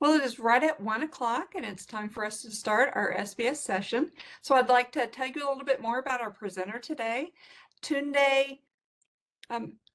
Well, it is right at 1 o'clock and it's time for us to start our SBS session. So I'd like to tell you a little bit more about our presenter today. Tunde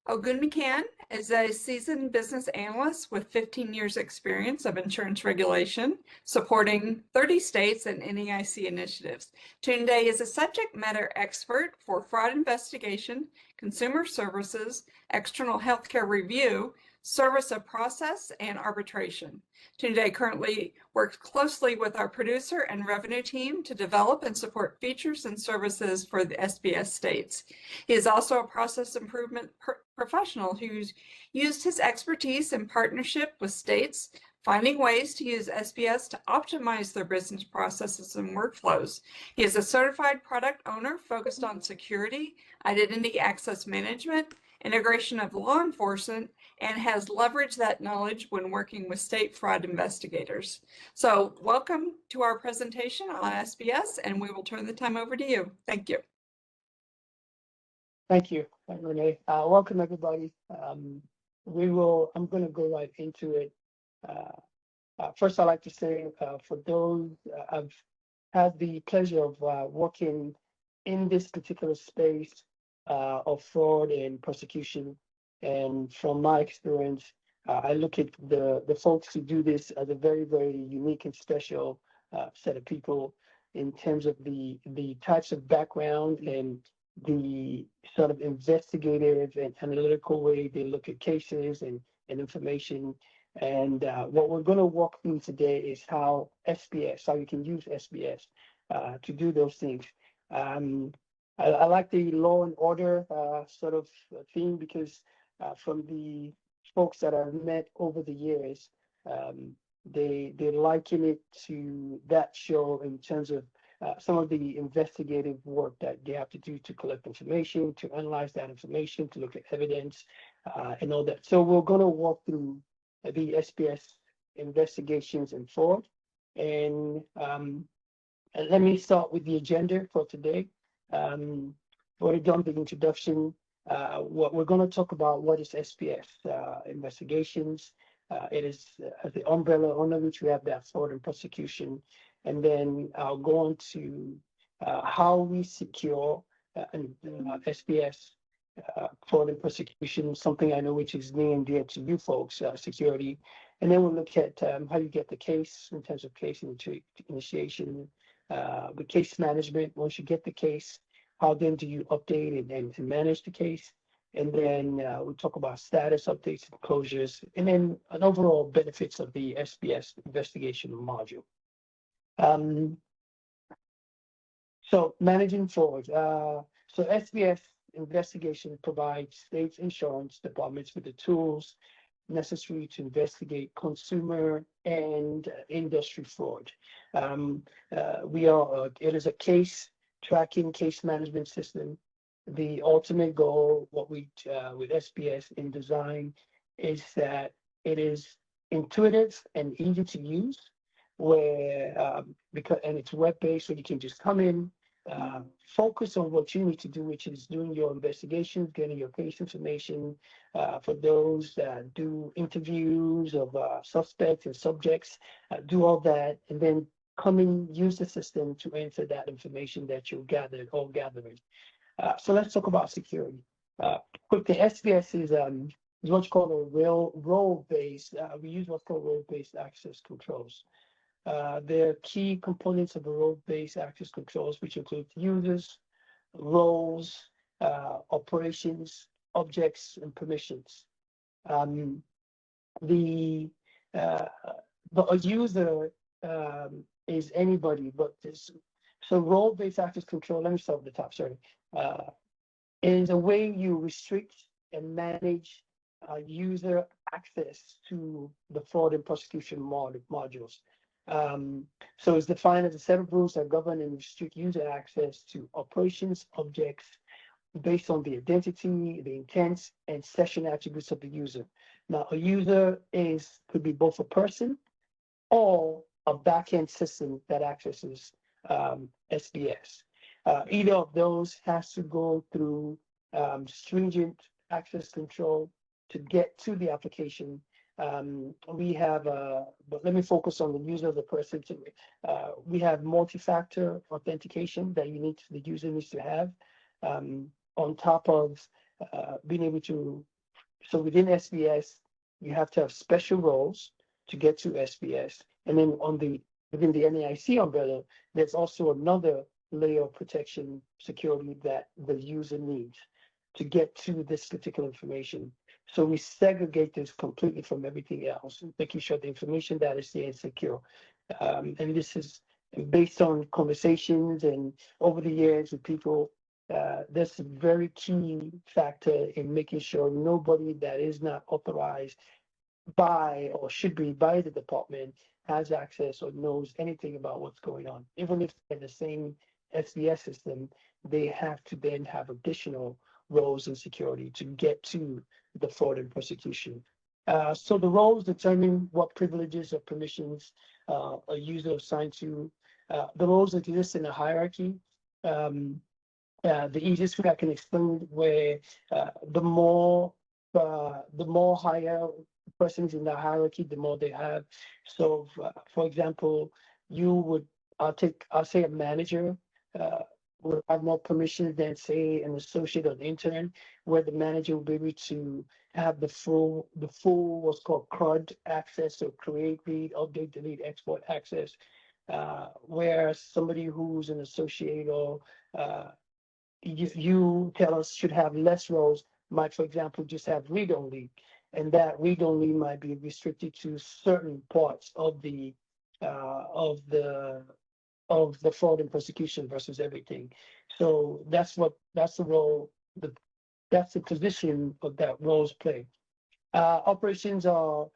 Ogunmikan is a seasoned business analyst with 15 years experience of insurance regulation, supporting 30 states and NEIC initiatives. Tunde is a subject matter expert for fraud investigation, consumer services, external healthcare review, service of process, and arbitration. Tunde currently works closely with our producer and revenue team to develop and support features and services for the SBS states. He is also a process improvement professional who's used his expertise in partnership with states, finding ways to use SBS to optimize their business processes and workflows. He is a certified product owner focused on security, identity access management, integration of law enforcement, and has leveraged that knowledge when working with state fraud investigators. So welcome to our presentation on SBS, and we will turn the time over to you. Thank you. Thank you, Renee. Welcome, everybody. I'm going to go right into it. First, I'd like to say for those I've had the pleasure of working in this particular space of fraud and prosecution. And from my experience, I look at the folks who do this as a very, very unique and special set of people in terms of the types of background and the sort of investigative and analytical way they look at cases and information. And what we're going to walk through today is how you can use SBS to do those things. I like the law and order sort of theme because from the folks that I've met over the years, they liken it to that show in terms of some of the investigative work that they have to do to collect information, to analyze that information, to look at evidence, and all that. So we're going to walk through the SBS investigations and fraud. And let me start with the agenda for today. Already done the introduction. What we're going to talk about what is SBS investigations. It is the umbrella under which we have that fraud and prosecution. And then I'll go on to how we secure SBS fraud and prosecution, something I know which is near and dear to you folks, security. And then we'll look at how you get the case in terms of case initiation, with case management. Once you get the case, how then do you update and manage the case? And then we'll talk about status updates and closures, and then an overall benefits of the SBS investigation module. So managing fraud. So SBS investigation provides states insurance departments with the tools necessary to investigate consumer and industry fraud. It is a case tracking, case management system. The ultimate goal, what we with SBS in design, is that it is intuitive and easy to use, and it's web-based, so you can just come in, focus on what you need to do, which is doing your investigations, getting your case information. For those that do interviews of suspects and subjects, do all that, and then come in, use the system to enter that information that you gathered or gathering. So let's talk about security. Quickly, SBS is what's called a role-based. We use what's called role-based access controls. There are key components of the role-based access controls, which include users, roles, operations, objects, and permissions. But a user is anybody, but this. So role-based access control, let me start with the top, sorry, is a way you restrict and manage user access to the fraud and prosecution modules. So it's defined as a set of rules that govern and restrict user access to operations, objects, based on the identity, the intent, and session attributes of the user. Now, a user could be both a person or a backend system that accesses SBS. Either of those has to go through stringent access control to get to the application. We have, but let me focus on the user of the person. We have multi-factor authentication that the user needs to have, on top of being able to. So within SBS, you have to have special roles to get to SBS, and then within the NAIC umbrella, there's also another layer of protection security that the user needs to get to this particular information. So we segregate this completely from everything else, making sure the information that is there is secure. And this is based on conversations and over the years with people. That's a very key factor in making sure nobody that is not authorized by or should be by the department has access or knows anything about what's going on. Even if they're the same SBS system, they have to then have additional roles in security to get to the fraud and prosecution. So the roles determine what privileges or permissions a user assigned to. The roles exist in a hierarchy. The easiest way I can explain where the more higher persons in the hierarchy, the more they have. So, for example, I'll say a manager will have more permissions than say an associate or an intern, where the manager will be able to have the full what's called CRUD access, so create, read, update, delete, export access. Where somebody who's an associate or if you tell us should have less roles, might, for example, just have read only, and that read only might be restricted to certain parts of the of the fraud and prosecution versus everything. So that's the role, that's the position of that roles play. Operations are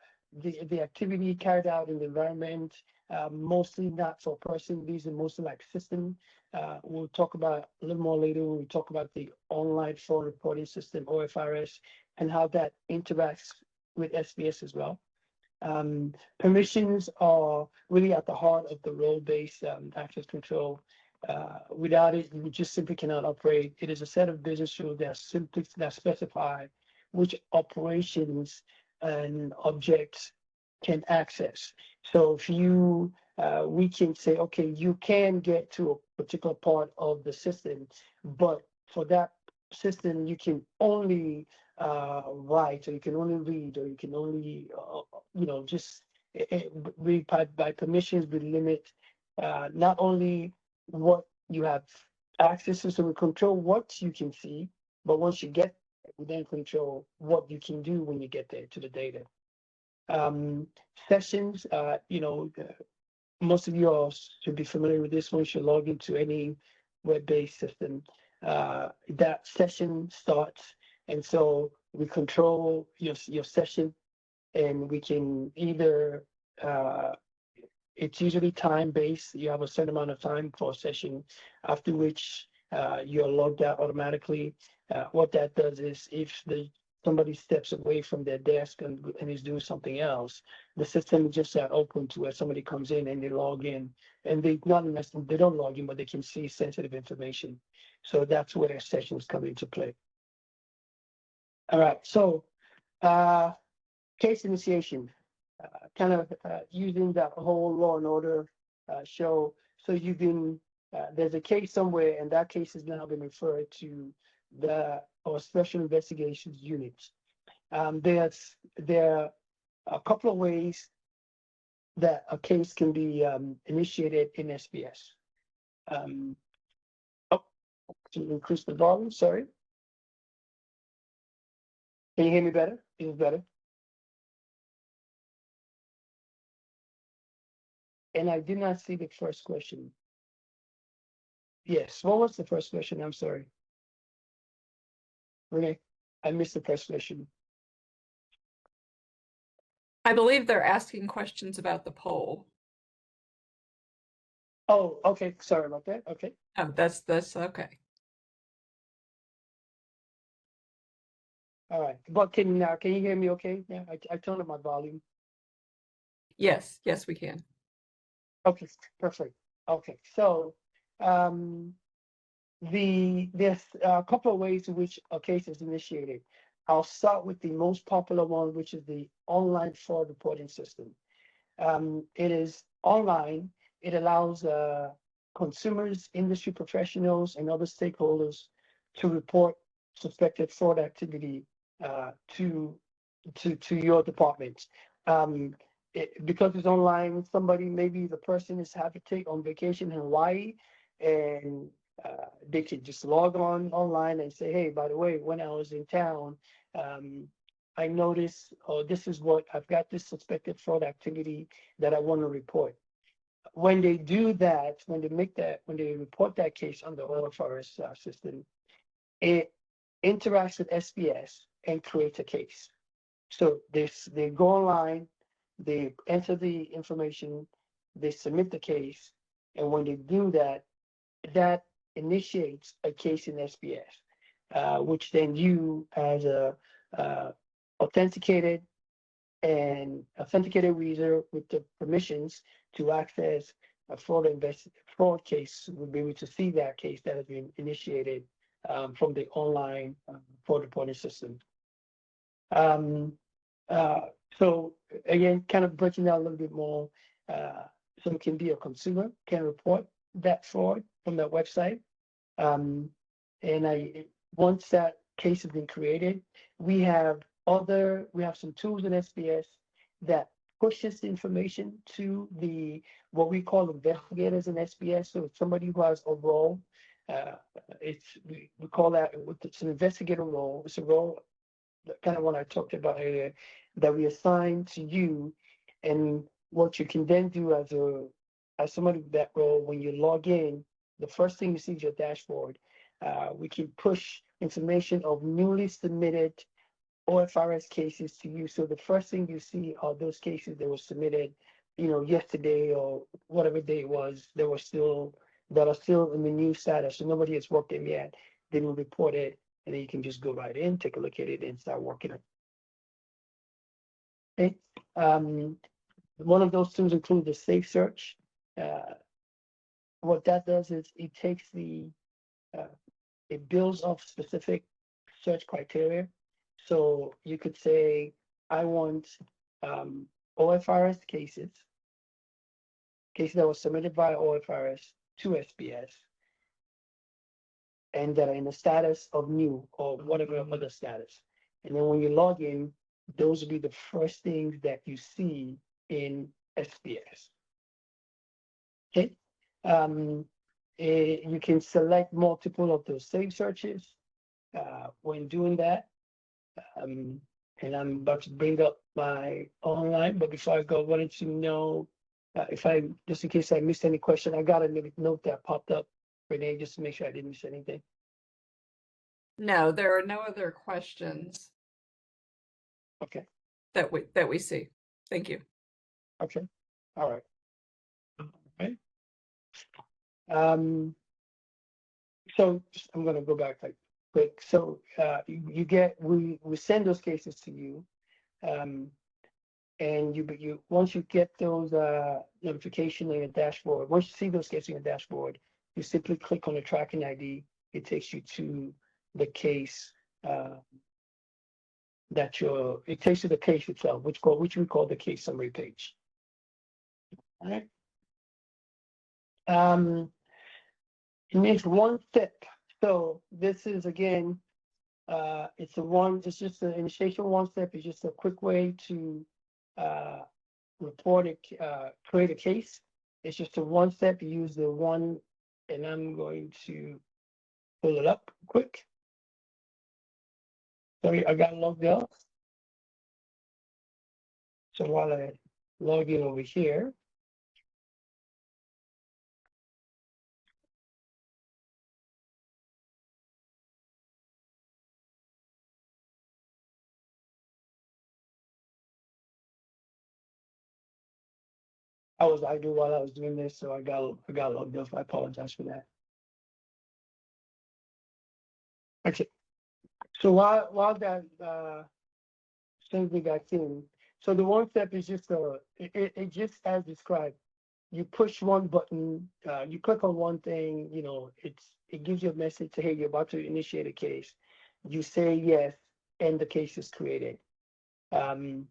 the activity carried out in the environment, mostly not for person. These are mostly like system. We'll talk about a little more later when we talk about the online fraud reporting system, OFRS, and how that interacts with SBS as well. Permissions are really at the heart of the role-based access control. Without it, we just simply cannot operate. It is a set of business rules that specify which operations and objects can access. So if we can say, okay, you can get to a particular part of the system, but for that system, you can only write, or you can only read, or you can only, just read by permissions. We limit not only what you have access to, so we control what you can see, but once you get there, we then control what you can do when you get there to the data. Sessions, most of you all should be familiar with this once you log into any web-based system. That session starts, and so we control your session, and we can either it's usually time-based. You have a certain amount of time for a session, after which you're logged out automatically. What that does is if somebody steps away from their desk and is doing something else, the system is just open to where somebody comes in and they log in, and they don't log in, but they can see sensitive information. So that's where sessions come into play. All right, so case initiation, kind of using that whole law and order show. So there's a case somewhere, and that case has now been referred to our special investigations units. There are a couple of ways that a case can be initiated in SBS. To increase the volume, sorry. Can you hear me better? Is it better? And I did not see the first question. Yes, what was the first question? I'm sorry. Renee, I missed the first question. I believe they're asking questions about the poll. Oh, okay. Sorry about that. Okay. Oh, that's okay. All right. But can you hear me okay? Yeah, I turned up my volume. Yes, we can. Okay, perfect. Okay, so there's a couple of ways in which a case is initiated. I'll start with the most popular one, which is the online fraud reporting system. It is online. It allows consumers, industry professionals, and other stakeholders to report suspected fraud activity to your department. Because it's online, somebody, maybe the person is happy to take on vacation in Hawaii, and they can just log on online and say, hey, by the way, when I was in town, I noticed, oh, this is what I've got, this suspected fraud activity that I want to report. When they do that, when they report that case on the OFRS system, it interacts with SBS and creates a case. So they go online, they enter the information, they submit the case, and when they do that, that initiates a case in SBS, which then you, as a authenticated user with the permissions to access a fraud case, will be able to see that case that has been initiated from the online fraud reporting system. So again, kind of breaking down a little bit more, so it can be a consumer can report that fraud from that website. And once that case has been created, we have some tools in SBS that pushes the information to what we call investigators in SBS. So it's somebody who has a role. We call that, it's an investigator role. It's a role, kind of what I talked about earlier, that we assign to you. And what you can then do as somebody with that role, when you log in, the first thing you see is your dashboard. We can push information of newly submitted OFRS cases to you. So the first thing you see are those cases that were submitted, yesterday or whatever day it was, that are still in the new status. So nobody has worked them yet. They will report it, and then you can just go right in, take a look at it, and start working it. Okay. One of those tools includes the safe search. What that does is it takes it builds off specific search criteria. So you could say, I want OFRS cases that were submitted by OFRS to SBS, and that are in the status of new or whatever other status. And then when you log in, those will be the first things that you see in SBS. Okay. You can select multiple of those save searches when doing that. And I'm about to bring up my online, but before I go, I wanted to know just in case I missed any question, I got a note that popped up, Renee, just to make sure I didn't miss anything. No, there are no other questions. Okay. That we see. Thank you. Okay. All right. Okay. So I'm going to go back like quick. So we send those cases to you, and you once you get those notification in your dashboard, once you see those cases in your dashboard, you simply click on the tracking ID. It takes you to the case it takes you to the case itself, which we call the case summary page. All right. It needs one step. So this is again, it's just the initiation one step. Is just a quick way to report it, create a case. It's just a one step. You use the one, and I'm going to pull it up quick. Sorry, I got logged out. So while I log in over here, while I was doing this, so I got logged off. I apologize for that. Okay. So while that thing got in, so the one step is just it just as described. You push one button, you click on one thing, it gives you a message, hey, you're about to initiate a case. You say yes, and the case is created. And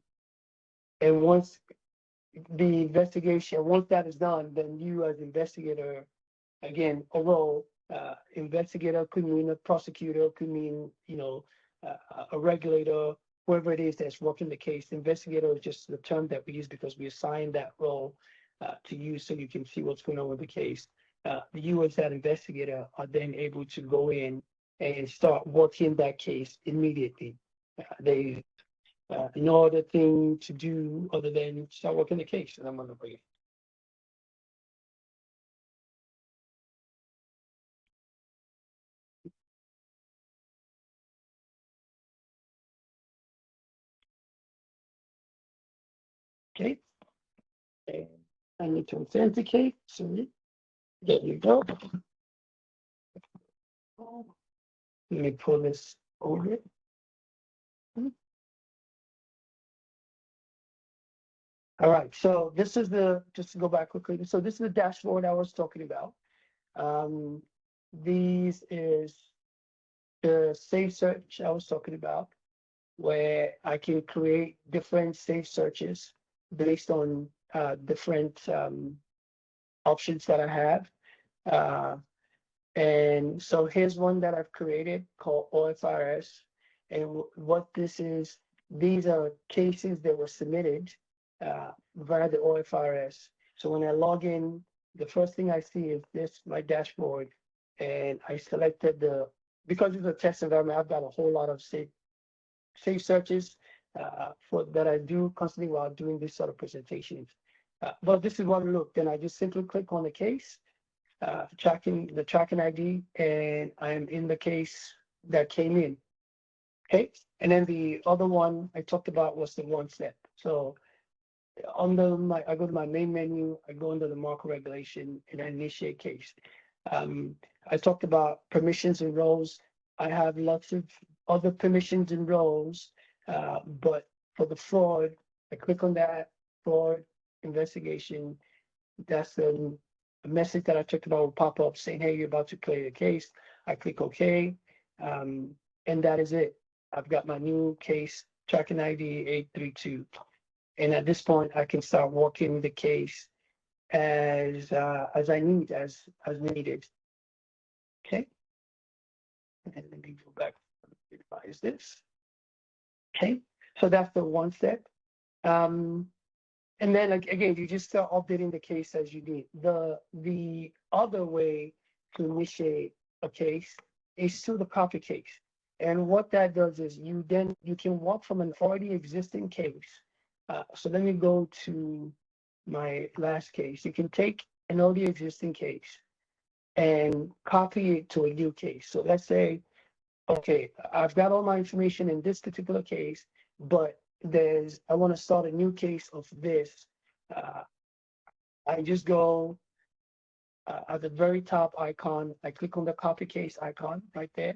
once the investigation, once that is done, then you as investigator, again, although investigator could mean a prosecutor, could mean, a regulator, whoever it is that's working the case. Investigator is just the term that we use because we assign that role to you so you can see what's going on with the case. You as that investigator are then able to go in and start working that case immediately. They no other thing to do other than start working the case, and I'm going to bring it. Okay, and I need to authenticate. So there you go. Let me pull this over. All right, so this is just to go back quickly. So this is the dashboard I was talking about. These is the safe search I was talking about, where I can create different safe searches based on different options that I have. And so here's one that I've created called OFRS. And what this is, these are cases that were submitted via the OFRS. So when I log in, the first thing I see is this, my dashboard. And I selected because it's a test environment, I've got a whole lot of safe searches that I do constantly while doing this sort of presentations. But this is one look. Then I just simply click on the case, tracking ID, and I'm in the case that came in. Okay, and then the other one I talked about was the one step. So I go to my main menu, I go under the marker regulation, and I initiate case. I talked about permissions and roles. I have lots of other permissions and roles, but for the fraud, I click on that fraud investigation. That's a message that I talked about will pop up saying, hey, you're about to clear your case. I click OK, and that is it. I've got my new case, tracking ID 832. And at this point, I can start working the case as I need, as needed. Okay. And let me go back and revise this. Okay. So that's the one step. And then again, you just start updating the case as you need. The other way to initiate a case is through the copy case. And what that does is you can walk from an already existing case. So let me go to my last case. You can take an already existing case and copy it to a new case. So let's say, okay, I've got all my information in this particular case, but I want to start a new case of this. I just go at the very top icon, I click on the copy case icon right there.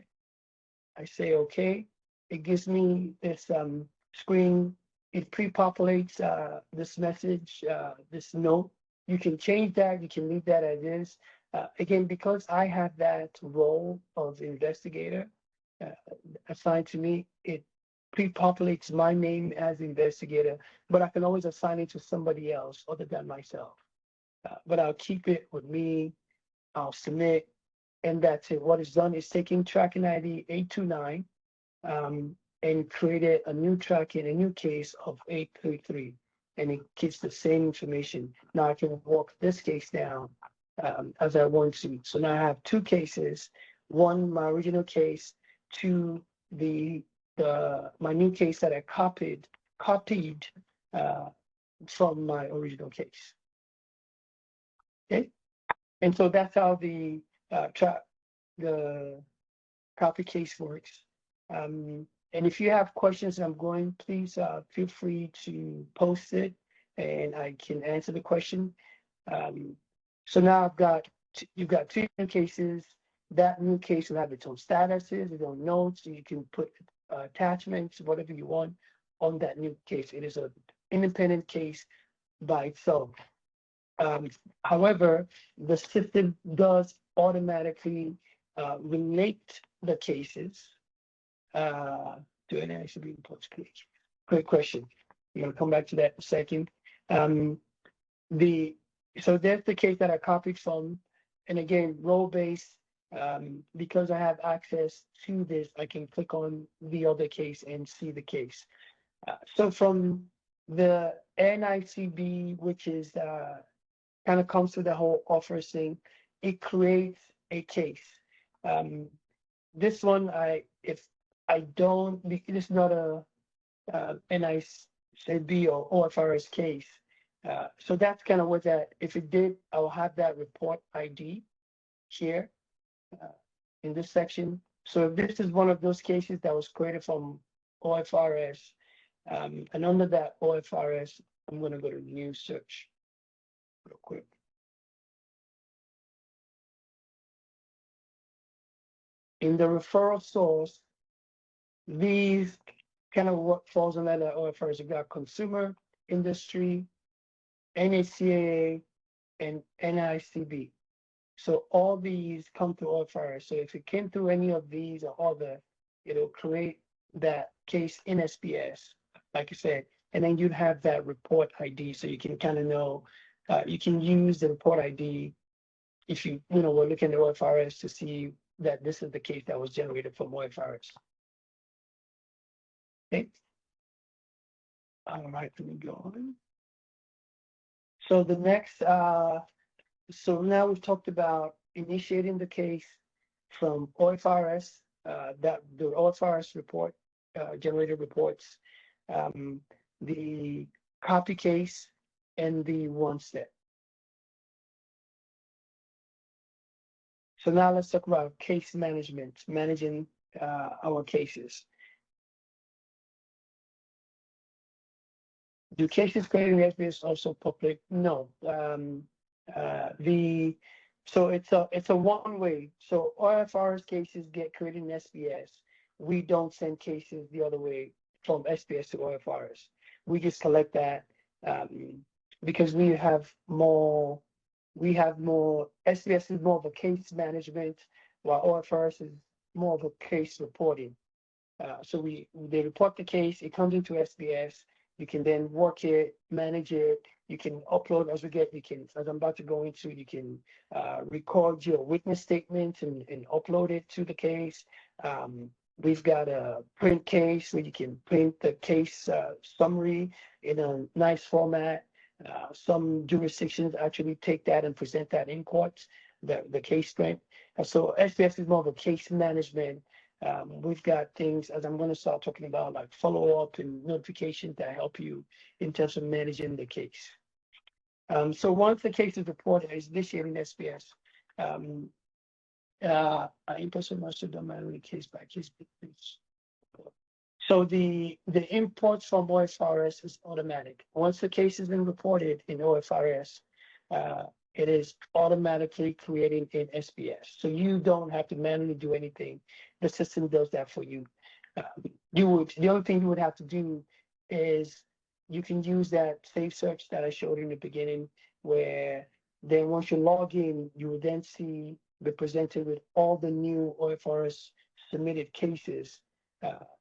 I say, okay, it gives me this screen. It pre-populates this message, this note. You can change that, you can leave that as is. Again, because I have that role of investigator assigned to me, it pre-populates my name as investigator, but I can always assign it to somebody else other than myself. But I'll keep it with me, I'll submit, and that's it. What is done is taking tracking ID 829 and created a new tracking, a new case of 833, and it keeps the same information. Now I can walk this case down as I want to. So now I have two cases, one, my original case, two, my new case that I copied from my original case. Okay, and so that's how the copy case works. And if you have questions, please feel free to post it, and I can answer the question. So now you've got two new cases. That new case will have its own statuses, its own notes, and you can put attachments, whatever you want on that new case. It is an independent case by itself. However, the system does automatically relate the cases to NICB reports creation? Great question. I'm going to come back to that in a second. So there's the case that I copied from, and again, role-based. Because I have access to this, I can click on the other case and see the case. So from the NICB, which is kind of comes with the whole offers thing, it creates a case. This one, if I don't, it is not a NICB or OFRS case. So that's kind of what that, if it did, I'll have that report ID here in this section. So if this is one of those cases that was created from OFRS, and under that OFRS, I'm going to go to new search real quick. In the referral source, these kind of what falls under the OFRS. You got consumer, industry, NACAA, and NICB. So all these come to OFRS. So if it came through any of these or other, it'll create that case in SBS, like I said, and then you'd have that report ID, so you can kind of know. You can use the report ID if we're looking at OFRS to see that this is the case that was generated from OFRS. Okay. All right, let me go on. So the next, so now we've talked about initiating the case from OFRS, that the OFRS report, generated reports, the copy case, and the one step. So now let's talk about case management, managing our cases. Do cases created in SBS also public? No. So it's a one way. So OFRS cases get created in SBS. We don't send cases the other way from SBS to OFRS. We just collect that because we have more. SBS is more of a case management, while OFRS is more of a case reporting. So they report the case. It comes into SBS. You can then work it, manage it. You can upload as we get. You can, as I'm about to go into, you can record your witness statement and upload it to the case. We've got a print case where you can print the case summary in a nice format. Some jurisdictions actually take that and present that in court, the case print. So SBS is more of a case management. We've got things, as I'm going to start talking about, like follow-up and notifications that help you in terms of managing the case. So once the case is reported, it's initiated in SBS. In-person master done manually case by case. So the imports from OFRS is automatic. Once the case has been reported in OFRS, it is automatically creating in SBS. So you don't have to manually do anything. The system does that for you. The only thing you would have to do is you can use that safe search that I showed in the beginning, where then once you log in, you will then be presented with all the new OFRS submitted cases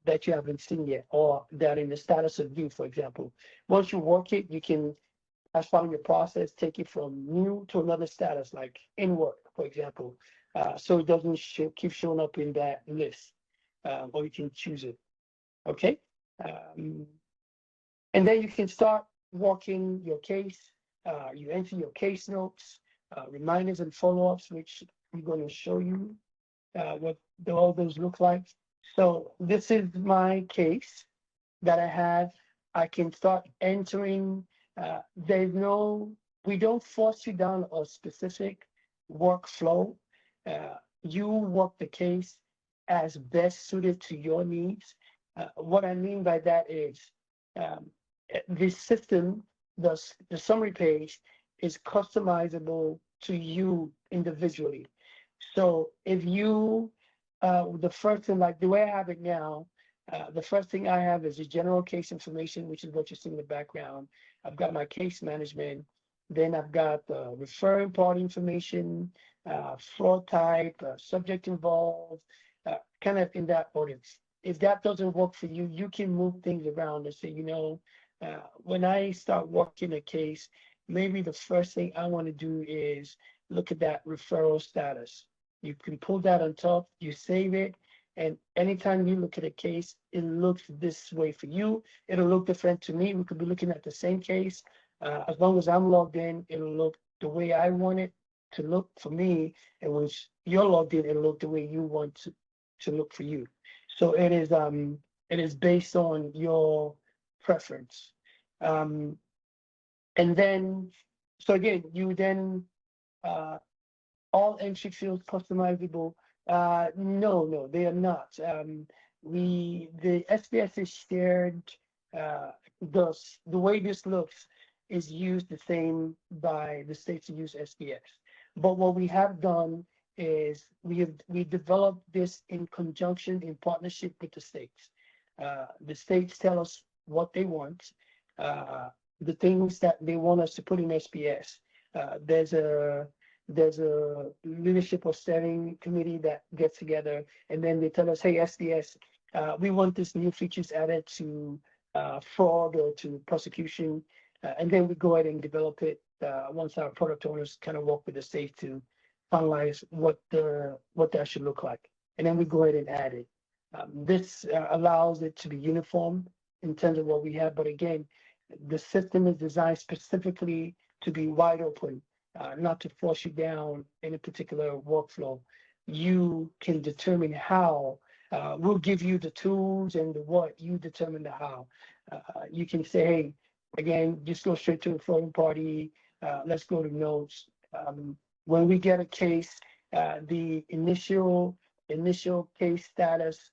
that you haven't seen yet, or that in the status of view, for example. Once you work it, you can, as part of your process, take it from new to another status, like in work, for example. So it doesn't keep showing up in that list, or you can choose it. Okay. And then you can start working your case. You enter your case notes, reminders and follow-ups, which I'm going to show you what all those look like. So this is my case that I have. I can start entering. We don't force you down a specific workflow. You work the case as best suited to your needs. What I mean by that is this system, the summary page, is customizable to you individually. So if you, the first thing, like the way I have it now, the first thing I have is the general case information, which is what you see in the background. I've got my case management. Then I've got the referring party information, fraud type, subject involved, kind of in that order. if that doesn't work for you, you can move things around and say, when I start working a case, maybe the first thing I want to do is look at that referral status. You can pull that on top, you save it, and anytime you look at a case, it looks this way for you. It'll look different to me. We could be looking at the same case. As long as I'm logged in, it'll look the way I want it to look for me. And when you're logged in, it'll look the way you want to look for you. So it is based on your preference. And then, so again, you then all entry fields customizable. No, they are not. The SBS is shared. The way this looks is used the same by the states who use SBS. But what we have done is we developed this in conjunction, in partnership with the states. The states tell us what they want, the things that they want us to put in SBS. There's a leadership or steering committee that gets together, and then they tell us, hey, SDS, we want this new features added to fraud or to prosecution, and then we go ahead and develop it once our product owners kind of work with the state to finalize what that should look like, and then we go ahead and add it. This allows it to be uniform in terms of what we have, but again, the system is designed specifically to be wide open, not to force you down in a particular workflow. You can determine how. We'll give you the tools and the what, you determine the how. You can say, hey, again, just go straight to the phone party. Let's go to notes. When we get a case, the initial case status,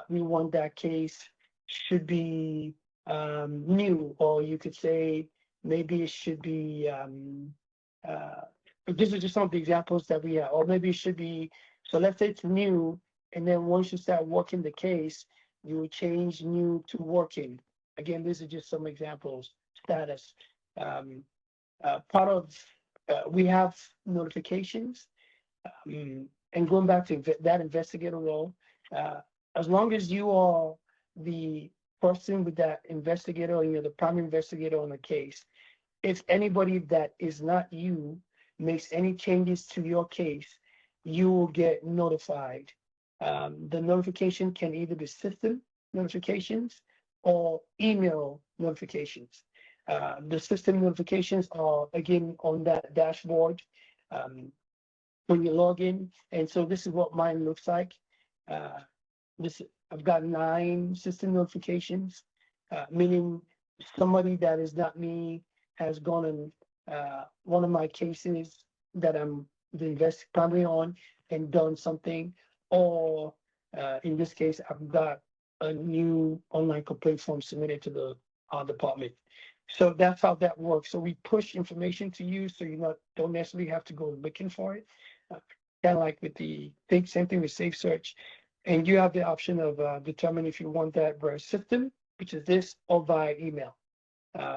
we want that case should be new, or you could say maybe it should be these are just some of the examples that we have, or maybe it should be, so let's say it's new, and then once you start working the case, you will change new to working. Again, these are just some examples. Status. Part of we have notifications, and going back to that investigator role, as long as you are the person with that investigator, or you're the primary investigator on the case, if anybody that is not you makes any changes to your case, you will get notified. The notification can either be system notifications or email notifications. The system notifications are, again, on that dashboard when you log in. And so this is what mine looks like. I've got 9 system notifications, meaning somebody that is not me has gone in one of my cases that I'm the primary on and done something, or in this case, I've got a new online complaint form submitted to the department. So that's how that works. So we push information to you, so you don't necessarily have to go looking for it. Kind of like with same thing with Safe Search, and you have the option of determining if you want that via system, which is this, or via email.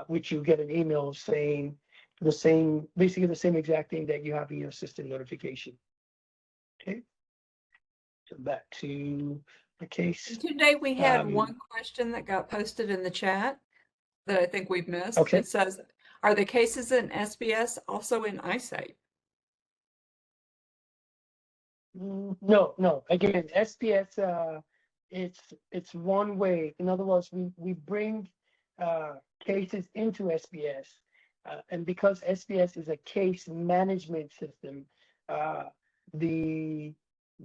Which you get an email saying basically the same exact thing that you have in your system notification. Okay, so back to the case. Today we had one question that got posted in the chat that I think we've missed. Okay. It says, are the cases in SBS also in iSight? No. Again, SPS, it's one way. In other words, we bring cases into SBS, and because SBS is a case management system, the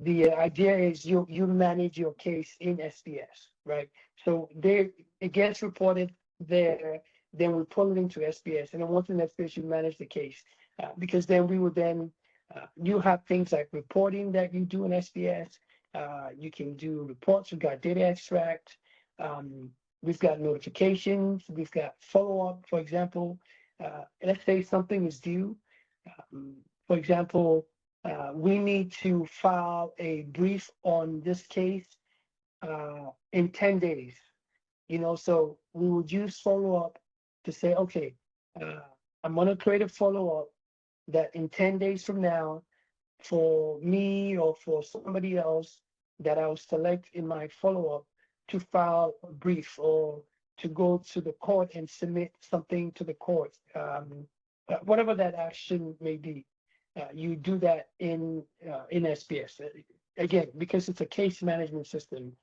idea is you manage your case in SBS, right? So it gets reported there, then we pull it into SBS, and then once in SBS, you manage the case, because then we would then you have things like reporting that you do in SBS. You can do reports. We've got data extract. We've got notifications. We've got follow-up. For example, let's say something is due. For example, we need to file a brief on this case in 10 days. So we would use follow-up to say, okay, I'm going to create a follow-up that in 10 days from now, for me or for somebody else that I'll select in my follow-up, to file a brief or to go to the court and submit something to the court, whatever that action may be. You do that in SPS. Again, because it's a case management system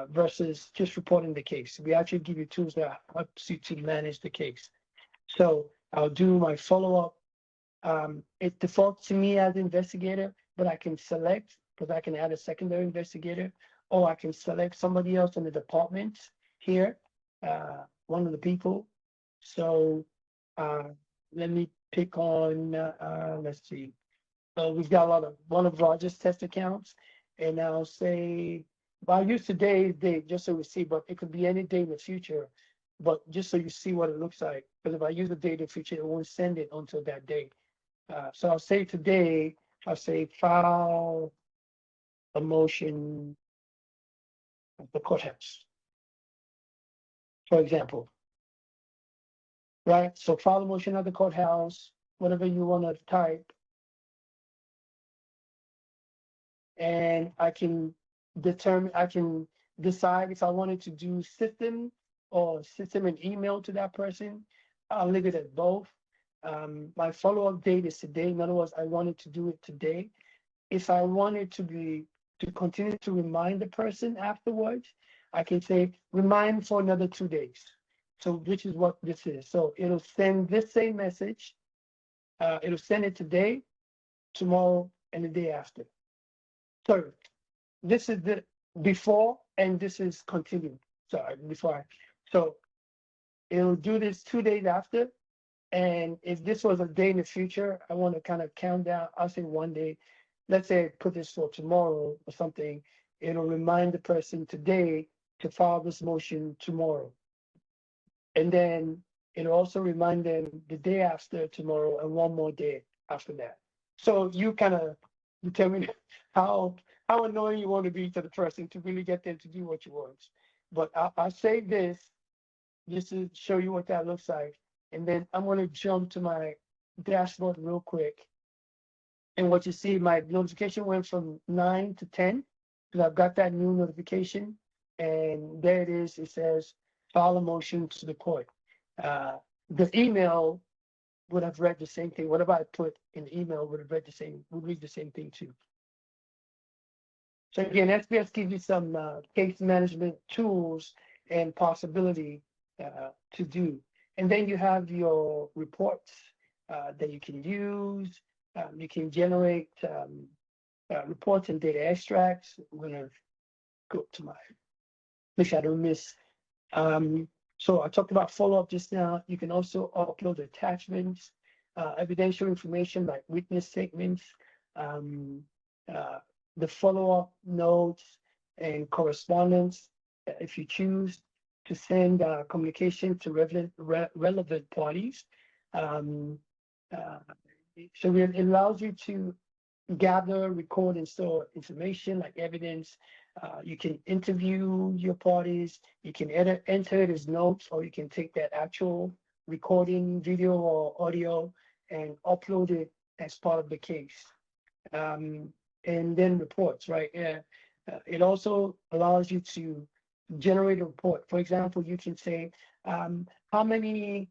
versus just reporting the case. We actually give you tools that help you to manage the case. So I'll do my follow-up. It defaults to me as investigator, but I can select, because I can add a secondary investigator, or I can select somebody else in the department here, one of the people. So let me pick on, let's see. So we've got one of Roger's test accounts, and I'll say, well, I'll use today's date just so we see, but it could be any day in the future, but just so you see what it looks like. Because if I use the date in the future, it won't send it until that day. So I'll say today, I'll say file a motion at the courthouse, for example. Right, so file a motion at the courthouse, whatever you want to type. And I can decide if I wanted to do system or system and email to that person. I'll leave it at both. My follow-up date is today. In other words, I wanted to do it today. If I wanted to continue to remind the person afterwards, I can say remind for another 2 days. So which is what this is. So it'll send this same message. It'll send it today, tomorrow, and the day after. So this is the before, and this is continuing. Sorry, before. So it'll do this 2 days after. And if this was a day in the future, I want to kind of count down. I'll say 1 day. Let's say I put this for tomorrow or something. It'll remind the person today to file this motion tomorrow. And then it'll also remind them the day after tomorrow and 1 more day after that. So you kind of determine how annoying you want to be to the person to really get them to do what you want. But I'll say this just to show you what that looks like. And then I'm going to jump to my dashboard real quick. And what you see, my notification went from 9 to 10 because I've got that new notification. And there it is. It says file a motion to the court. The email would have read the same thing. Whatever I put in the email would read the same thing too. So again, SPS gives you some case management tools and possibility to do. And then you have your reports that you can use. You can generate reports and data extracts. I'm gonna go to make sure I don't miss. So I talked about follow-up just now. You can also upload attachments, evidential information like witness statements, the follow-up notes and correspondence if you choose to send communication to relevant parties. So it allows you to gather, record, and store information like evidence. You can interview your parties. You can enter it as notes, or you can take that actual recording, video or audio, and upload it as part of the case. And then reports, right? It also allows you to generate a report. For example, you can say, how many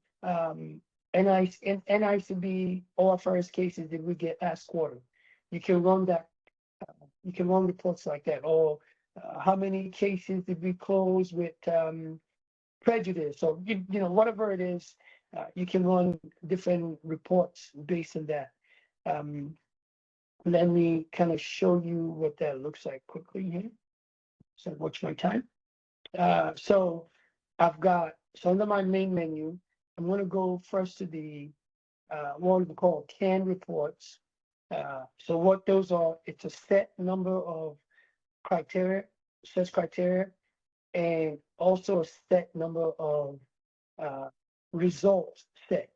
NICB OFRS cases did we get last quarter? You can run that. You can run reports like that. Or how many cases did we close with prejudice? Or you know, whatever it is, you can run different reports based on that. Let me kind of show you what that looks like quickly here. So watch my time. So under my main menu, I'm going to go first to the what we call canned reports. So what those are, it's a set number of criteria, and also a set number of results set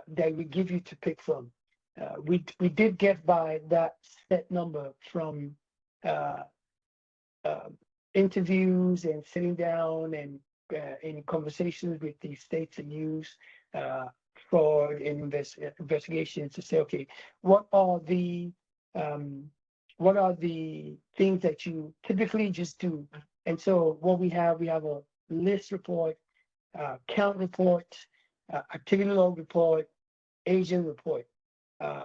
that we give you to pick from. We did get by that set number from interviews and sitting down and in conversations with the states and use for investigations to say, okay, what are the things that you typically just do And so what we have a list report, count report, activity log report, agent report.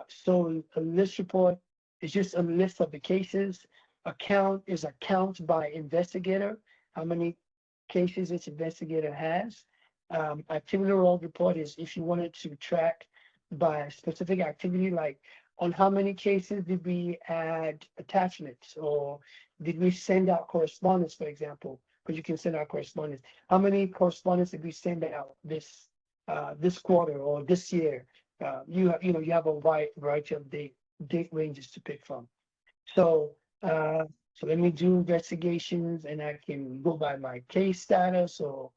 So a list report is just a list of the cases. A count is a count by investigator, how many cases each investigator has. Activity log report is if you wanted to track by specific activity, like on how many cases did we add attachments, or did we send out correspondence, for example, because you can send out correspondence. How many correspondence did we send out this quarter or this year? You have a wide variety of date ranges to pick from. So so let me do investigations, and I can go by my case status, or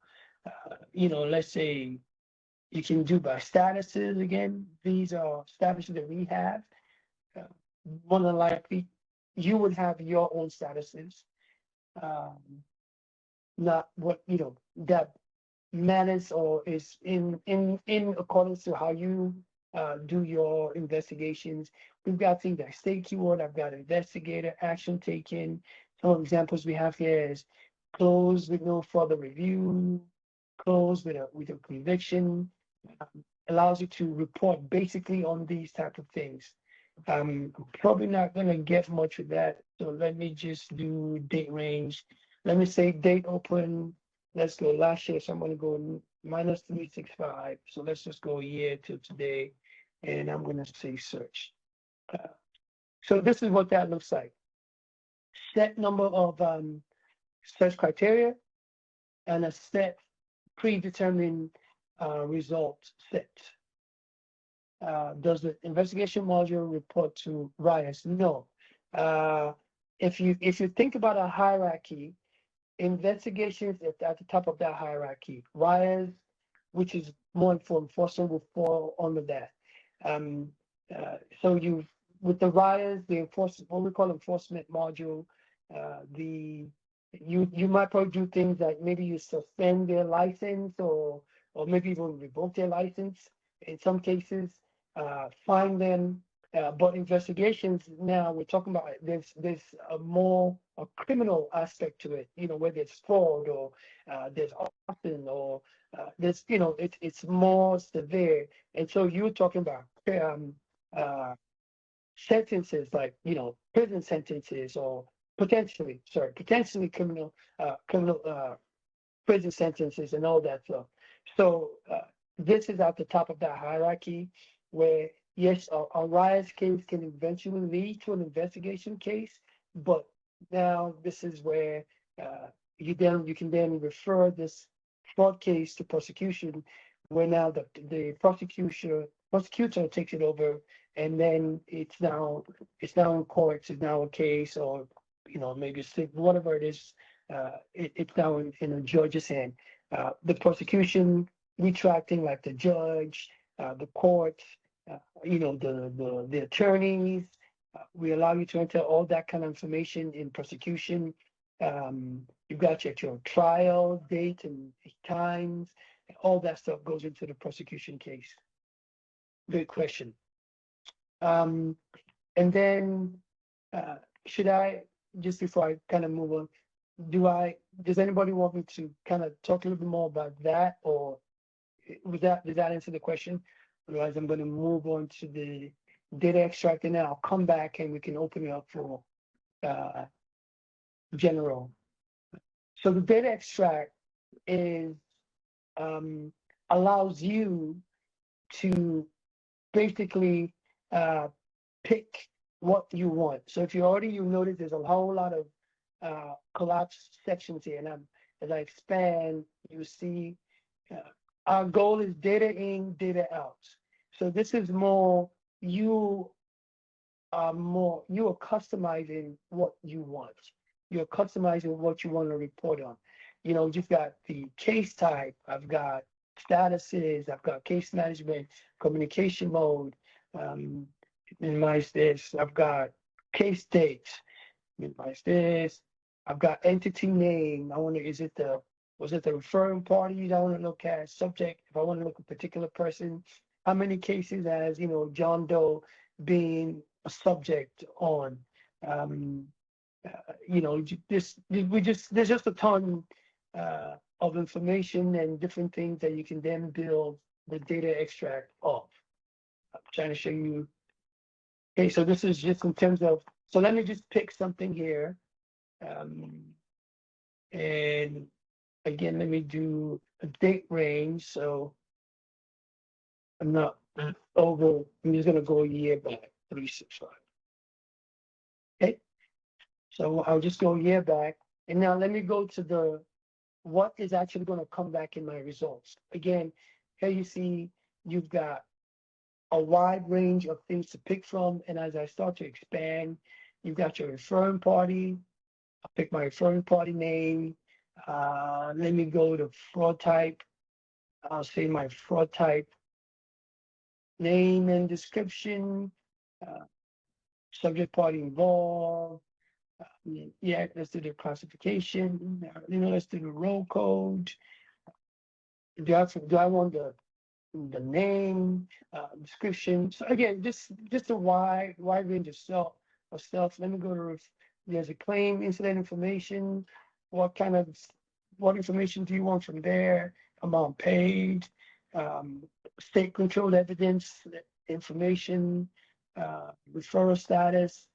let's say you can do by statuses again. These are statuses that we have. Uh, More than likely, you would have your own statuses, um, not what that matters or is in accordance to how you do your investigations. We've got things like state keyword. I've got investigator, action taken. Some examples we have here is close with no further review, close with a conviction. Allows you to report basically on these type of things. I'm probably not going to get much with that, so let me just do date range. Let me say date open. Let's go last year, so I'm going to go minus 365. So let's just go year to today, and I'm going to say search. So this is what that looks like. Set number of search criteria and a set predetermined result set. Does the investigation module report to RIAS? No. If you think about a hierarchy, investigations is at the top of that hierarchy. RIAS, which is more for enforcement, will fall under that. So with the RIAS, the enforcement, what we call enforcement module, you might probably do things like maybe you suspend their license, or maybe even revoke their license in some cases, fine them. But investigations now, we're talking about there's a criminal aspect to it, where there's fraud, or there's arson, or it's more severe. And so you're talking about sentences like prison sentences, or potentially criminal prison sentences and all that stuff. So this is at the top of that hierarchy, where yes, a RIAS case can eventually lead to an investigation case, but now this is where you can then refer this fraud case to prosecution, where now the prosecutor takes it over, and then it's now in court. It's now a case, or maybe whatever it is. It's now in a judge's hand. The prosecution retracting, like the judge, the court, the attorneys. We allow you to enter all that kind of information in prosecution. You've got your trial date and times. All that stuff goes into the prosecution case. Good question. And then should I, just before I kind of move on, does anybody want me to kind of talk a little bit more about that, or did that answer the question? Otherwise, I'm going to move on to the data extract, and then I'll come back and we can open it up for general. So the data extract is allows you to basically pick what you want. So if you notice there's a whole lot of collapsed sections here, and as I expand, you see our goal is data in, data out. So this is more you are customizing what you want. You're customizing what you want to report on. You've got the case type. I've got statuses. I've got case management, communication mode. Minimize this. I've got case dates. Minimize this. I've got entity name. I wonder, was it the referring parties I want to look at? Subject, if I want to look at a particular person. How many cases has, John Doe being a subject on? there's just a ton of information and different things that you can then build the data extract of. I'm trying to show you. Okay, so this is just in terms of, so let me just pick something here. And again, let me do a date range. So I'm not over, I'm just gonna go a year back, 365. Okay, so I'll just go a year back. And now let me go to what is actually gonna come back in my results. Again, here you see you've got a wide range of things to pick from. And as I start to expand, you've got your referring party. I'll pick my referring party name. Let me go to fraud type. I'll say my fraud type name and description, subject party involved. Yeah, let's do the classification. Let's do the roll code. Do I want the name, description? So again, just a wide range of stuff. Let me go to, there's a claim, incident information. What information do you want from there? Amount paid, state controlled evidence information, referral status.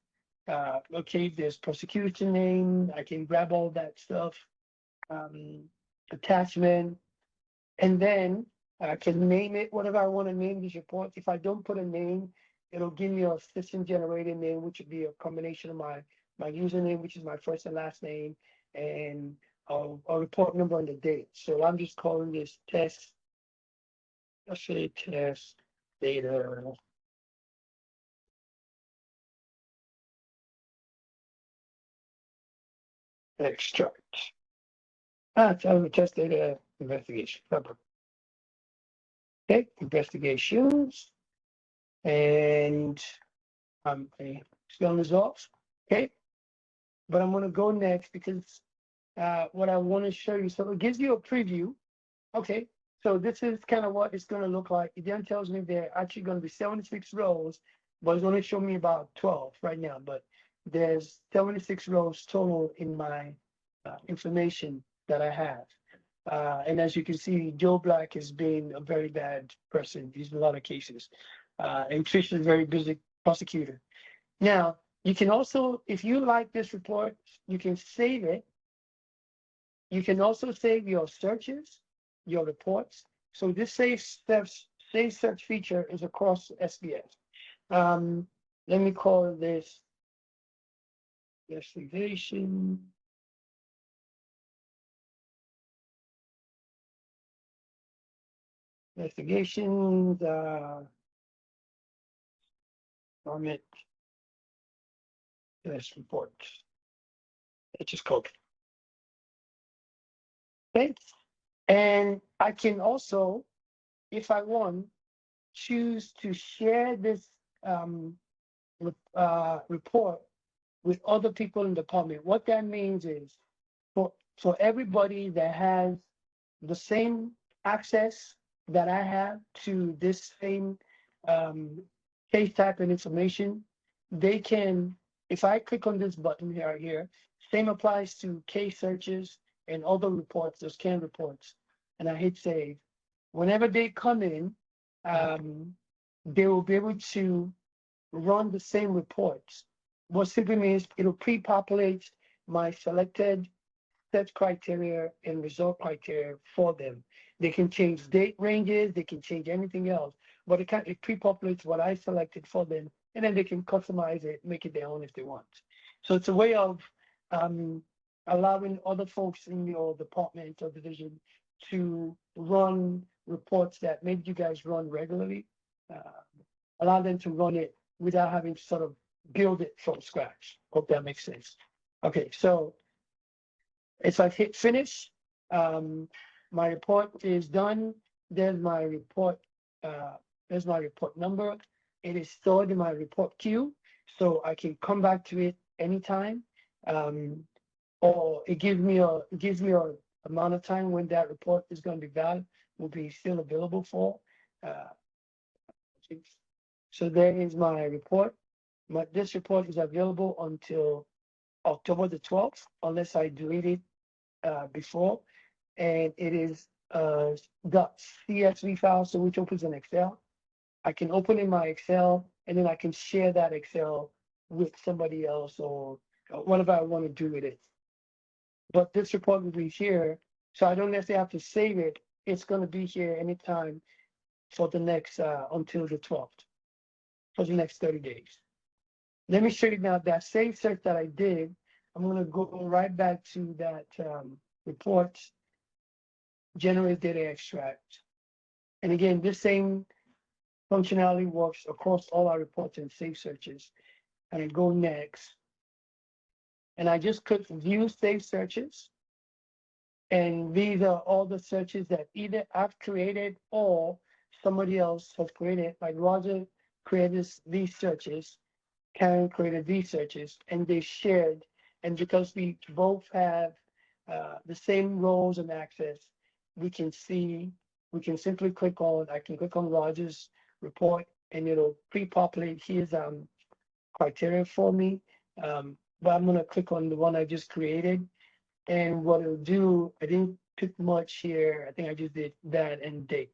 Okay, there's prosecution name. I can grab all that stuff. Attachment, and then I can name it whatever I want to name this report. If I don't put a name, it'll give me a system generated name, which would be a combination of my username, which is my first and last name, and a report number and the date. So I'm just calling this test. Let's say test data extract. Tell me test data investigation. Okay, investigations, and spelling results. Okay, but I'm going to go next because what I want to show you. So it gives you a preview. Okay, so this is kind of what it's going to look like. It then tells me there are actually going to be 76 rows, but it's going to show me about 12 right now. But there's 76 rows total in my information that I have. And as you can see, Joe Black has been a very bad person. He's in a lot of cases. And Trish is a very busy prosecutor. Now, you can also, if you like this report, you can save it. You can also save your searches, your reports. So this save search feature is across SBS. Let me call this investigation. Investigations, permit, this report. It's just called. Okay. And I can also, if I want, choose to share this report with other people in the department. What that means is for everybody that has the same access that I have to this same case type and information, they can, if I click on this button here, same applies to case searches and other reports, those canned reports, and I hit save. Whenever they come in, they will be able to run the same reports. What simply means it'll pre-populate my selected search criteria and result criteria for them. They can change date ranges, they can change anything else, but it pre-populates what I selected for them, and then they can customize it, make it their own if they want. So it's a way of allowing other folks in your department or division to run reports that maybe you guys run regularly, allow them to run it without having to sort of build it from scratch. Hope that makes sense. Okay, so if I hit finish, my report is done. There's my report. There's my report number. It is stored in my report queue, so I can come back to it anytime. Or it gives me a amount of time when that report is going to be valid, will be still available for. So there is my report. This report is available until October the 12th, unless I delete it before. And it is .csv file, so which opens in Excel. I can open in my Excel, and then I can share that Excel with somebody else or whatever I want to do with it. But this report will be here, so I don't necessarily have to save it. It's going to be here anytime for the next until the 12th, for the next 30 days. Let me show you now that save search that I did. I'm going to go right back to that report, generate data extract. And again, this same functionality works across all our reports and save searches. And I go next. And I just click view save searches. And these are all the searches that either I've created or somebody else has created. Like Roger created these searches, Karen created these searches, and they shared. And because we both have the same roles and access, we can simply click on, I can click on Roger's report and it'll pre-populate his criteria for me. But I'm gonna click on the one I just created. And what it'll do, I didn't pick much here. I think I just did that and date.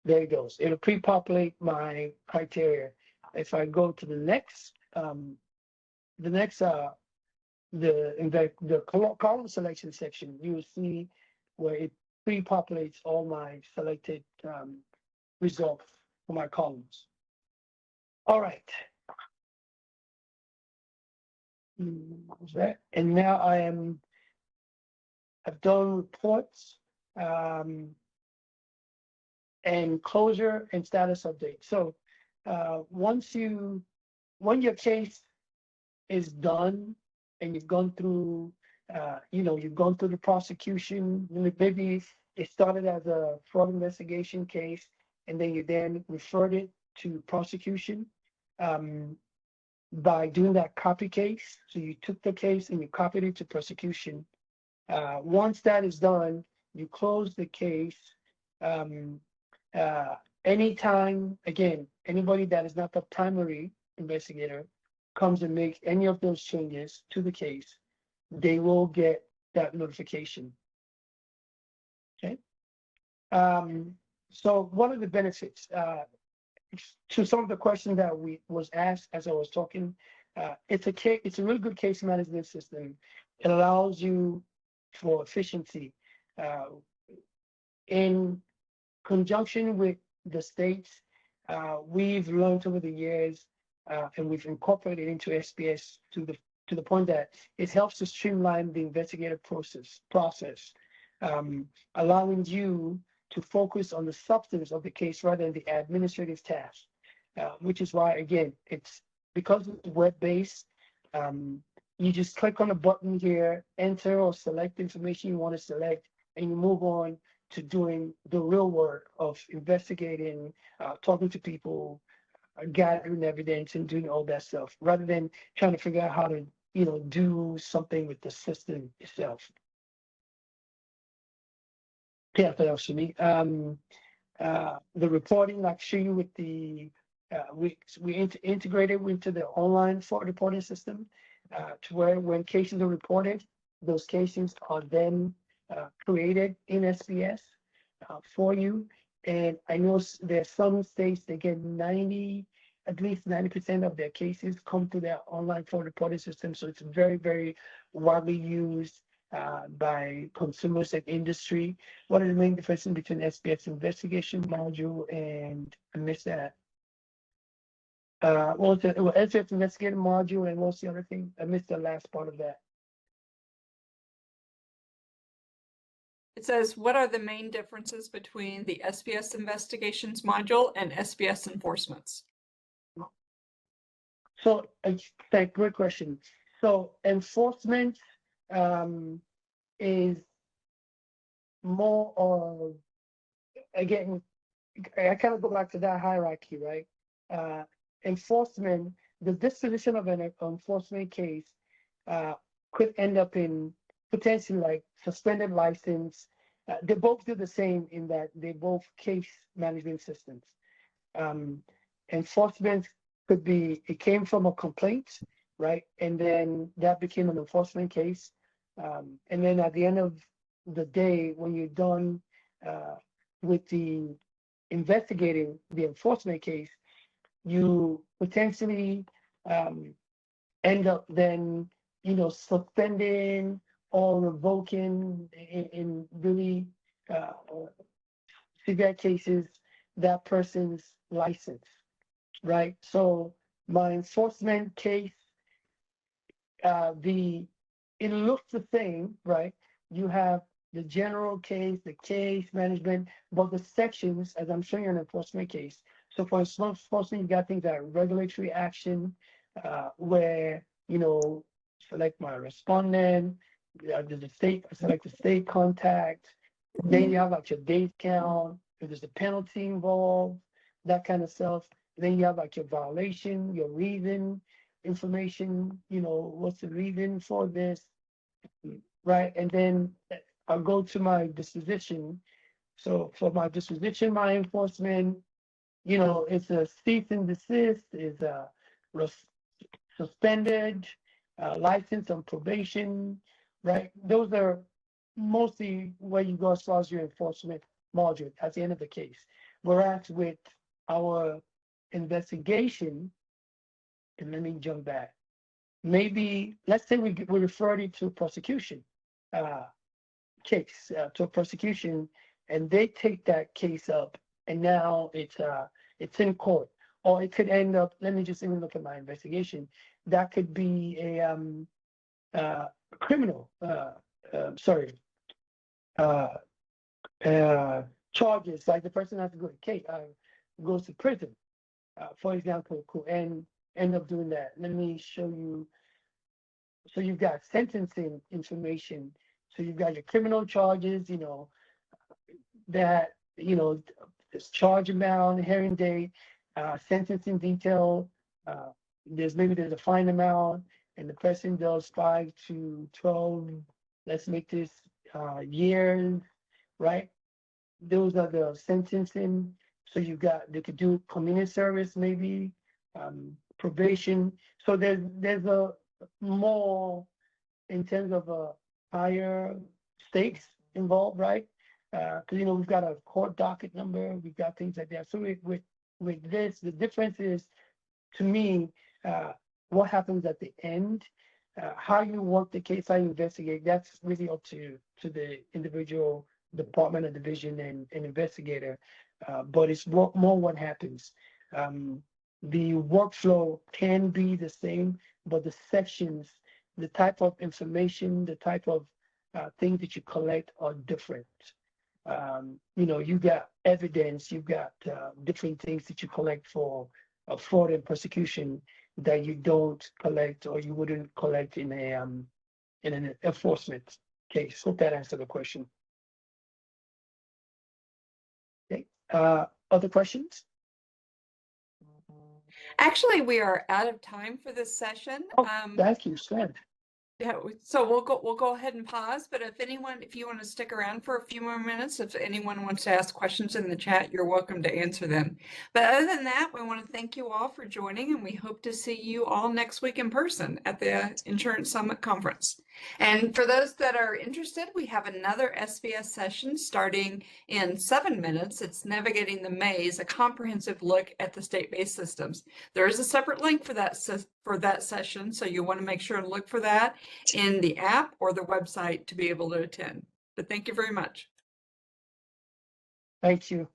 There it goes. It'll pre-populate my criteria. If I go to the next column selection section, you will see where it pre-populates all my selected results for my columns. All right. And now I've done reports and closure and status update. So when your case is done and you've gone through, you've gone through the prosecution, maybe it started as a fraud investigation case and then you then referred it to prosecution. By doing that copy case, so you took the case and you copied it to prosecution. Once that is done, you close the case. Anytime, again, anybody that is not the primary investigator comes and makes any of those changes to the case, they will get that notification. Okay. So what are the benefits? To some of the questions that was asked as I was talking, it's a really good case management system. It allows you for efficiency. In conjunction with the states, we've learned over the years, and we've incorporated into SPS to the point that it helps to streamline the investigative process, allowing you to focus on the substance of the case rather than the administrative task, which is why, again, it's because it's web-based, you just click on a button here, enter or select the information you want to select, and you move on to doing the real work of investigating, talking to people, gathering evidence and doing all that stuff, rather than trying to figure out how to, do something with the system itself. Yeah, that was for me. The reporting, like show you with the, we integrated into the online fraud reporting system to where when cases are reported, those cases are then created in SPS for you. And I know there's some states that get at least 90% of their cases come to their online fraud reporting system. So it's very, very widely used by consumers and industry. What are the main differences between SPS investigation module and I missed that? What was it? SPS investigation module and what's the other thing? I missed the last part of that. It says, what are the main differences between the SPS investigations module and SPS enforcements? So, great question. So enforcement is more of, again, I kind of go back to that hierarchy, right? Enforcement, the disposition of an enforcement case could end up in potentially like suspended license. They both do the same in that they both case management systems. Enforcement could be, it came from a complaint right? And then that became an enforcement case. And then at the end of the day, when you're done with the investigating the enforcement case, you potentially end up then, suspending or revoking in really uh, severe cases that person's license, right? So my enforcement case, the it looks the same, right? You have the general case, the case management, but the sections, as I'm showing you an enforcement case. So for enforcement, you got things like regulatory action, where select my respondent, there's a state, select the state contact. Then you have like your days count, if there's a penalty involved, that kind of stuff. Then you have like your violation, your reason, information, what's the reason for this, right? And then I'll go to my disposition. So for my disposition, my enforcement, it's a cease and desist, is a suspended, license on probation, right? Those are mostly where you go as far as your enforcement module at the end of the case. Whereas with our investigation, and let me jump back. Maybe let's say we referred it to a prosecution uh, case, to a prosecution, and they take that case up, and now it's in court, or it could end up. Let me just even look at my investigation. That could be a criminal. Sorry. Uh, Charges like the person has to go to case, goes to prison, for example, could end up doing that. Let me show you. So you've got sentencing information. So you've got your criminal charges, that, this charge amount, hearing date, sentencing detail. There's a fine amount, and the person does 5 to 12. Let's make this years, right? Those are the sentencing. So they could do community service, maybe probation. So there's a more in terms of higher stakes involved, right? Because we've got a court docket number, we've got things like that. So with this, the difference is, to me, what happens at the end, how you work the case, how you investigate. That's really up to the individual department or division and investigator. But it's more what happens. The workflow can be the same, but the sections, the type of information, the type of things that you collect are different. You got evidence, you've got different things that you collect for fraud and persecution that you don't collect or you wouldn't collect in an enforcement case. Hope that answered the question. Okay. Other questions? Actually, we are out of time for this session. Oh, thank you, Sven. Yeah, so we'll go ahead and pause, but if you want to stick around for a few more minutes, if anyone wants to ask questions in the chat, you're welcome to answer them. But other than that, we want to thank you all for joining, and we hope to see you all next week in person at the Insurance Summit Conference. And for those that are interested, we have another SBS session starting in 7 minutes. It's Navigating the Maze, a comprehensive look at the state-based systems. There is a separate link for that session, so you want to make sure and look for that in the app or the website to be able to attend. But thank you very much. Thank you.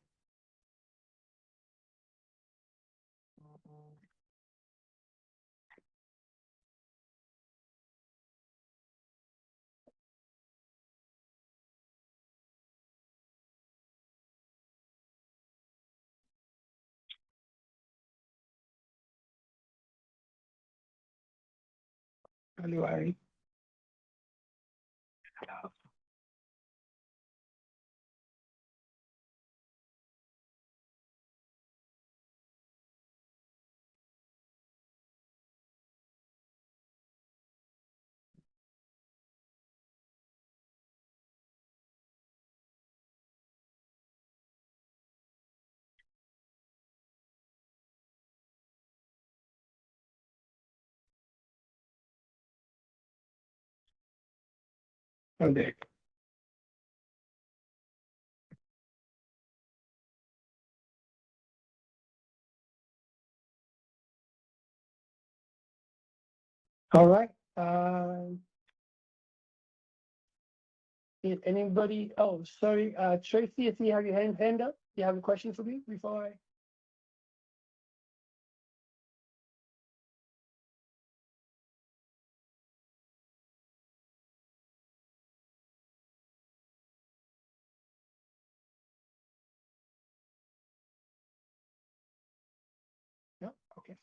Anyway. Okay. All right. Did anybody? Oh, sorry, Tracy. I see you have your hand up. You have a question for me before I? No. Okay.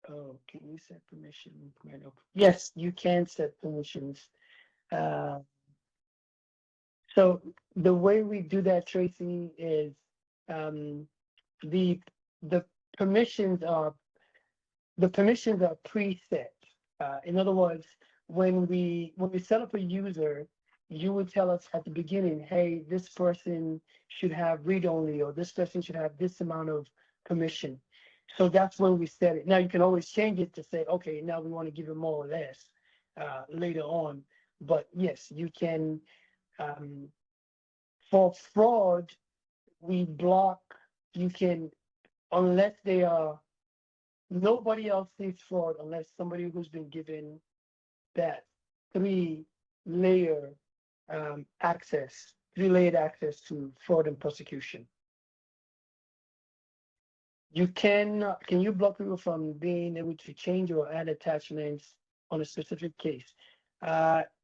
Oh, can you set permission? Right, okay. Yes, you can set permissions. Uh, so the way we do that, Tracy, is um, the the permissions are preset. In other words, when we set up a user, you would tell us at the beginning, hey, this person should have read only, or this person should have this amount of permission. So that's when we set it. Now you can always change it to say, okay, now we want to give it more or less later on. But yes, you can. Um, for fraud, we block. You can, unless they are, nobody else sees fraud unless somebody who's been given that three-layer access, three-layered access to fraud and prosecution. You can you block people from being able to change or add attachments on a specific case?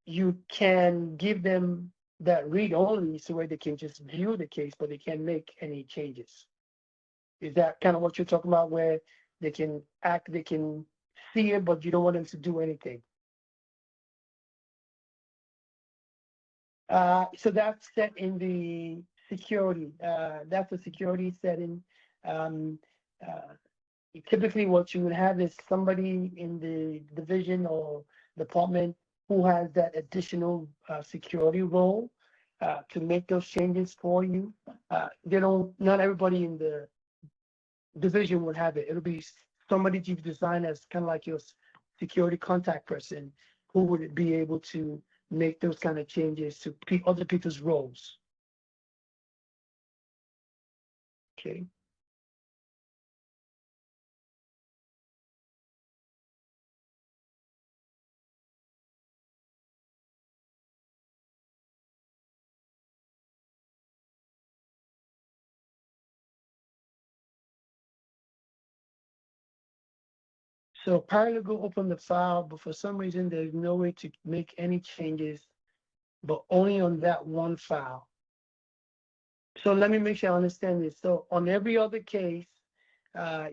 You can give them that read only so where they can just view the case, but they can't make any changes. Is that kind of what you're talking about, where they can act, they can see it, but you don't want them to do anything? So that's set in the security. That's a security setting. Um, uh, Typically, what you would have is somebody in the division or department who has that additional security role to make those changes for you. They don't. Not everybody in the division would have it. It'll be somebody you've designed as kind of like your security contact person who would be able to make those kind of changes to other people's roles. Okay. So paralegal opened the file, but for some reason there's no way to make any changes, but only on that one file. So let me make sure I understand this. So on every other case,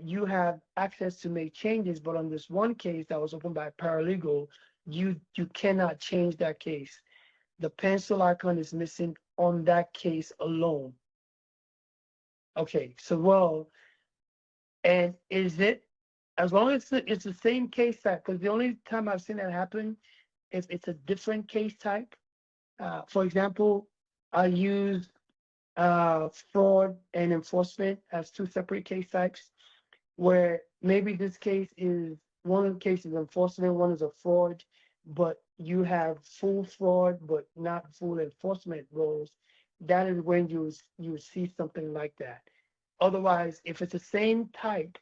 you have access to make changes, but on this one case that was opened by paralegal, you cannot change that case. The pencil icon is missing on that case alone. Okay, so well, and is it, as long as it's the same case type, because the only time I've seen that happen if it's a different case type. For example, I use fraud and enforcement as two separate case types, where maybe this case is, one of the cases enforcement, one is a fraud, but you have full fraud but not full enforcement roles. That is when you see something like that. Otherwise, if it's the same type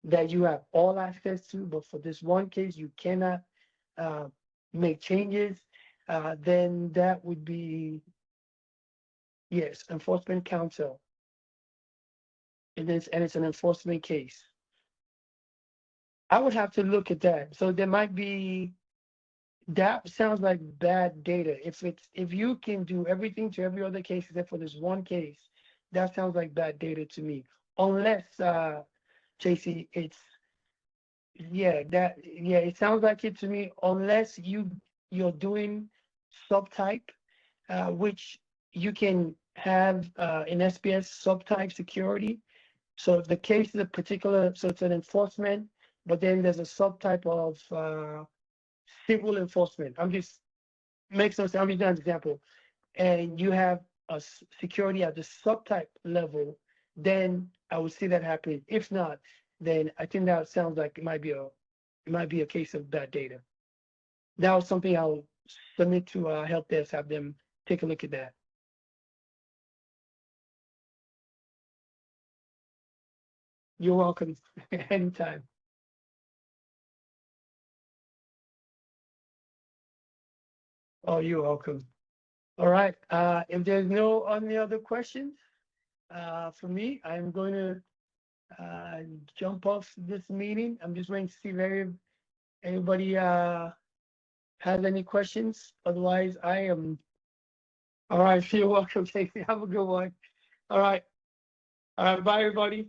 that you have all access to, but for this one case you cannot uh, make changes, then that would be, yes, enforcement counsel. And it's an enforcement case. I would have to look at that. So there might be, that sounds like bad data. If you can do everything to every other case except for this one case, that sounds like bad data to me. unless JC, it sounds like it to me, unless you're doing subtype, which you can have in SPS subtype security. So if the case is a particular, so it's an enforcement, but then there's a subtype of civil enforcement. I'm just makes no sense. I'm just an example. And you have a security at the subtype level, then I would see that happening. If not, then I think that sounds like it might be a case of bad data. That was something I'll submit to help desk, have them take a look at that. You're welcome anytime. Oh, you're welcome. All right. If there's no any other questions for me, I'm going to jump off this meeting. I'm just waiting to see if anybody has any questions. Otherwise, I am. All right. You're welcome. Have a good one. All right. All right. Bye, everybody.